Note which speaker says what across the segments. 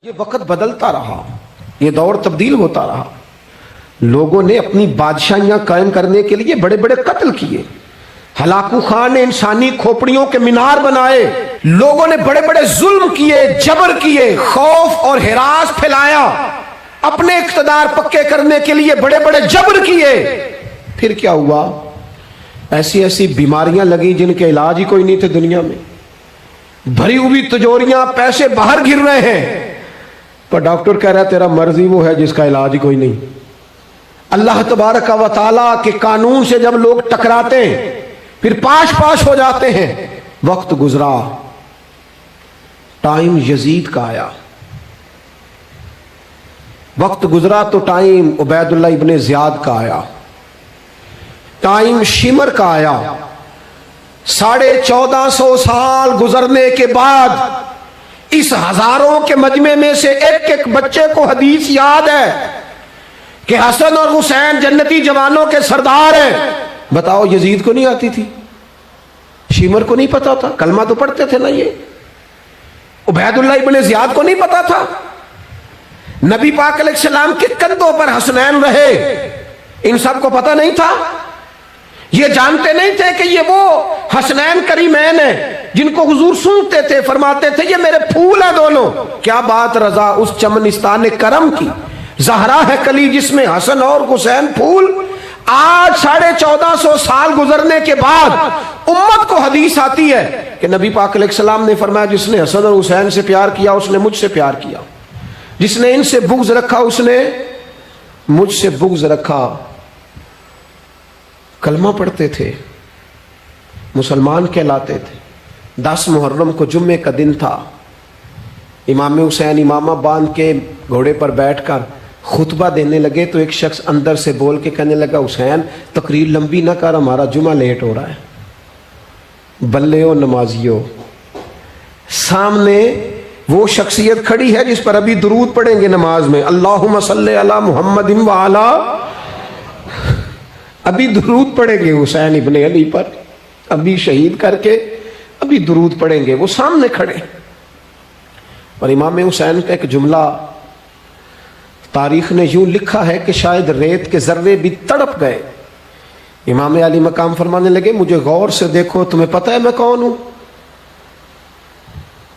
Speaker 1: یہ وقت بدلتا رہا، یہ دور تبدیل ہوتا رہا، لوگوں نے اپنی بادشاہیاں قائم کرنے کے لیے بڑے بڑے قتل کیے، ہلاکو خان نے انسانی کھوپڑیوں کے مینار بنائے، لوگوں نے بڑے بڑے ظلم کیے، جبر کیے، خوف اور ہراس پھیلایا، اپنے اقتدار پکے کرنے کے لیے بڑے بڑے جبر کیے۔ پھر کیا ہوا؟ ایسی ایسی بیماریاں لگی جن کے علاج ہی کوئی نہیں تھے دنیا میں، بھری ہوئی تجوریاں، پیسے باہر گر رہے ہیں، پر ڈاکٹر کہہ رہا ہے تیرا مرض ہی وہ ہے جس کا علاج ہی کوئی نہیں۔ اللہ تبارک و تعالیٰ کے قانون سے جب لوگ ٹکراتے ہیں پھر پاش پاش ہو جاتے ہیں۔ وقت گزرا، ٹائم یزید کا آیا، وقت گزرا تو ٹائم عبید اللہ ابن زیاد کا آیا، ٹائم شمر کا آیا۔ 1450 سال گزرنے کے بعد اس ہزاروں کے مجمع میں سے ایک ایک بچے کو حدیث یاد ہے کہ حسن اور حسین جنتی جوانوں کے سردار ہیں۔ بتاؤ یزید کو نہیں آتی تھی؟ شیمر کو نہیں پتا تھا؟ کلمہ تو پڑھتے تھے نا یہ؟ عبید اللہ ابن زیاد کو نہیں پتا تھا؟ نبی پاک علیہ السلام کے کندھوں پر حسنین رہے، ان سب کو پتا نہیں تھا؟ یہ جانتے نہیں تھے کہ یہ وہ حسنین کریمین ہیں جن کو حضور سنتے تھے، فرماتے تھے یہ میرے پھول ہیں دونوں؟ کیا بات رضا اس چمنستان کرم کی، زہرا ہے کلی جس میں حسن اور حسین پھول۔ آج 1450 سال گزرنے کے بعد امت کو حدیث آتی ہے کہ نبی پاک علیہ السلام نے فرمایا جس نے حسن اور حسین سے پیار کیا اس نے مجھ سے پیار کیا، جس نے ان سے بغض رکھا اس نے مجھ سے بغض رکھا۔ کلمہ پڑھتے تھے، مسلمان کہلاتے تھے۔ 10 محرم کو جمعے کا دن تھا، امام حسین امامہ باندھ کے گھوڑے پر بیٹھ کر خطبہ دینے لگے تو ایک شخص اندر سے بول کے کہنے لگا حسین تقریر لمبی نہ کر، ہمارا جمعہ لیٹ ہو رہا ہے۔ بلے و نمازیو، سامنے وہ شخصیت کھڑی ہے جس پر ابھی درود پڑھیں گے نماز میں، اللہم صلی علی محمد وعلی، ابھی درود پڑھیں گے حسین ابن علی پر، ابھی شہید کر کے ابھی درود پڑھیں گے، وہ سامنے کھڑے۔ اور امام حسین کا ایک جملہ تاریخ نے یوں لکھا ہے کہ شاید ریت کے ذرے بھی تڑپ گئے۔ امام علی مقام فرمانے لگے مجھے غور سے دیکھو، تمہیں پتہ ہے میں کون ہوں؟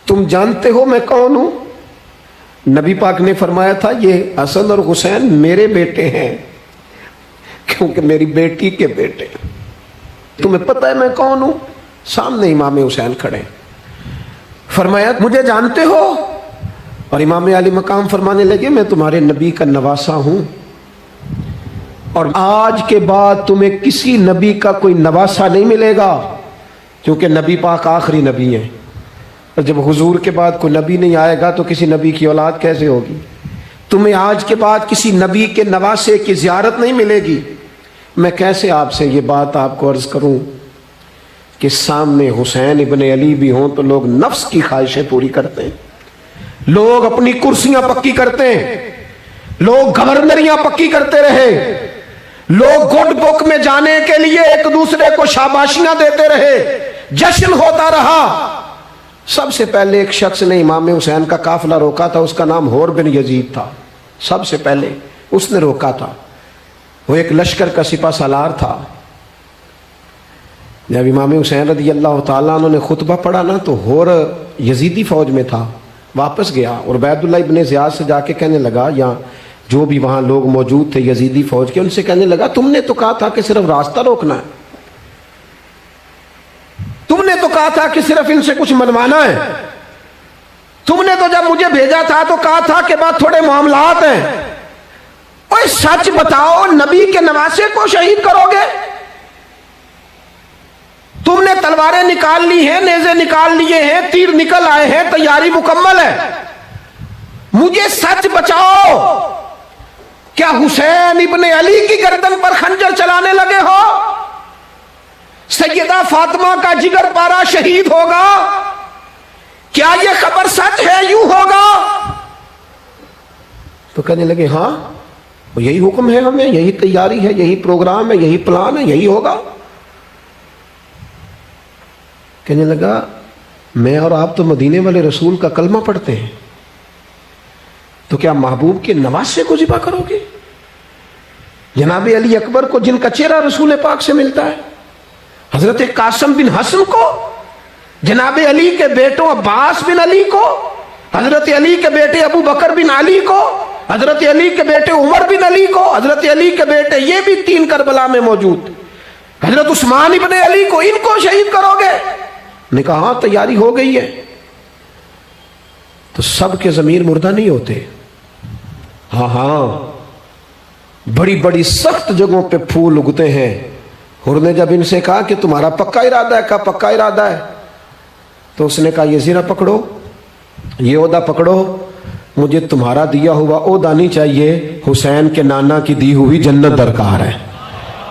Speaker 1: تم جانتے ہو میں کون ہوں؟ نبی پاک نے فرمایا تھا یہ حسن اور حسین میرے بیٹے ہیں کیونکہ میری بیٹی کے بیٹے۔ تمہیں پتہ ہے میں کون ہوں؟ سامنے امام حسین کھڑے، فرمایا مجھے جانتے ہو؟ اور امام علی مقام فرمانے لگے میں تمہارے نبی کا نواسا ہوں، اور آج کے بعد تمہیں کسی نبی کا کوئی نواسا نہیں ملے گا، کیونکہ نبی پاک آخری نبی ہیں، اور جب حضور کے بعد کوئی نبی نہیں آئے گا تو کسی نبی کی اولاد کیسے ہوگی؟ تمہیں آج کے بعد کسی نبی کے نواسے کی زیارت نہیں ملے گی۔ میں کیسے آپ سے یہ بات آپ کو عرض کروں کہ سامنے حسین ابن علی بھی ہوں تو لوگ نفس کی خواہشیں پوری کرتے ہیں، لوگ اپنی کرسیاں پکی کرتے ہیں، لوگ گورنریاں پکی کرتے رہے، لوگ گڈ بک میں جانے کے لیے ایک دوسرے کو شاباشیاں دیتے رہے، جشن ہوتا رہا۔ سب سے پہلے ایک شخص نے امام حسین کا قافلہ روکا تھا، اس کا نام حور بن یزید تھا، سب سے پہلے اس نے روکا تھا، وہ ایک لشکر کا سپہ سالار تھا۔ جب امام حسین رضی اللہ تعالیٰ عنہ نے خطبہ پڑھا نا تو حور یزیدی فوج میں تھا، واپس گیا اور عبید اللہ ابن زیاد سے جا کے کہنے لگا، یا جو بھی وہاں لوگ موجود تھے یزیدی فوج کے، ان سے کہنے لگا تم نے تو کہا تھا کہ صرف راستہ روکنا ہے، تم نے تو کہا تھا کہ صرف ان سے کچھ منوانا ہے، تم نے تو جب مجھے بھیجا تھا تو کہا تھا کہ بعد تھوڑے معاملات ہیں، اوہ سچ بتاؤ نبی کے نواسے کو شہید کرو گے؟ تم نے تلواریں نکال لی ہیں، نیزے نکال لیے ہیں، تیر نکل آئے ہیں، تیاری مکمل ہے، مجھے سچ بچاؤ، کیا حسین ابن علی کی گردن پر خنجر چلانے لگے ہو؟ سیدہ فاطمہ کا جگر پارا شہید ہوگا، کیا یہ خبر سچ ہے؟ یوں ہوگا؟ تو کہنے لگے ہاں یہی حکم ہے ہمیں، یہی تیاری ہے، یہی پروگرام ہے، یہی پلان ہے، یہی ہوگا۔ کہنے لگا میں اور آپ تو مدینے والے رسول کا کلمہ پڑھتے ہیں، تو کیا محبوب کے نواسے کو ذبح کرو گے؟ جناب علی اکبر کو جن کا چہرہ رسول پاک سے ملتا ہے، حضرت قاسم بن حسن کو، جناب علی کے بیٹوں عباس بن علی کو، حضرت علی کے بیٹے ابو بکر بن علی کو، حضرت علی کے بیٹے عمر بن علی کو، حضرت علی کے بیٹے یہ بھی 3 کربلا میں موجود، حضرت عثمان ابن علی کو، ان کو شہید کرو گے؟ نے کہا ہاں تیاری ہو گئی ہے۔ تو سب کے ضمیر مردہ نہیں ہوتے، ہاں بڑی بڑی سخت جگہوں پہ پھول اگتے ہیں۔ حر نے جب ان سے کہا کہ تمہارا پکا ارادہ ہے، کہا پکا ارادہ ہے، تو اس نے کہا یہ زیرہ پکڑو، یہ عہدہ پکڑو، مجھے تمہارا دیا ہوا عہدہ نہیں چاہیے، حسین کے نانا کی دی ہوئی جنت درکار ہے،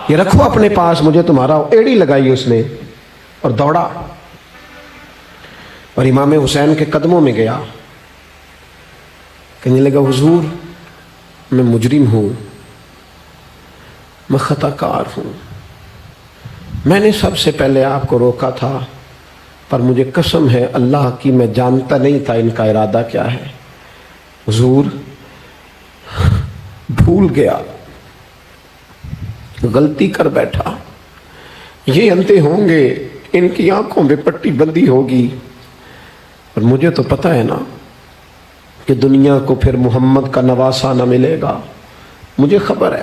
Speaker 1: یہ رکھو اپنے پاس، مجھے تمہارا۔ ایڑی لگائی اس نے اور دوڑا اور امام حسین کے قدموں میں گیا، کہنے لگا حضور میں مجرم ہوں، میں خطا کار ہوں، میں نے سب سے پہلے آپ کو روکا تھا، پر مجھے قسم ہے اللہ کی میں جانتا نہیں تھا ان کا ارادہ کیا ہے، حضور بھول گیا، غلطی کر بیٹھا، یہ اندھے ہوں گے، ان کی آنکھوں میں پٹی بندی ہوگی، اور مجھے تو پتہ ہے نا کہ دنیا کو پھر محمد کا نواسہ نہ ملے گا، مجھے خبر ہے،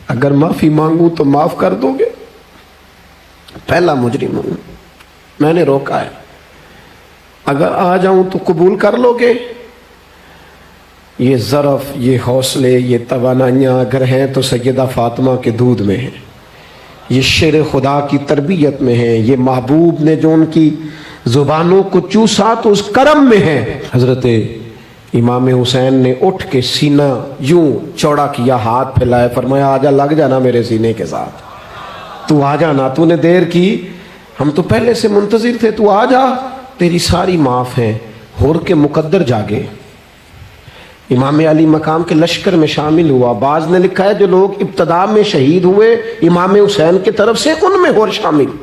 Speaker 1: اگر معافی مانگوں تو معاف کر دو گے، پہلا مجرم ہوں، میں نے روکا ہے، اگر آ جاؤں تو قبول کر لو گے؟ یہ ظرف، یہ حوصلے، یہ توانائیاں اگر ہیں تو سیدہ فاطمہ کے دودھ میں ہیں، یہ شیر خدا کی تربیت میں ہیں، یہ محبوب نے جو ان کی زبانوں کو چوسا تو اس کرم میں ہے۔ حضرت امام حسین نے اٹھ کے سینہ یوں چوڑا کیا، ہاتھ پھیلائے، فرمایا آجا، لگ جانا میرے سینے کے ساتھ، تو آ جانا، تو نے دیر کی، ہم تو پہلے سے منتظر تھے، تو آ جا، تیری ساری معاف ہے۔ حر کے مقدر جاگے، امام علی مقام کے لشکر میں شامل ہوا۔ بعض نے لکھا ہے جو لوگ ابتدا میں شہید ہوئے امام حسین کی طرف سے، ان میں حر شامل۔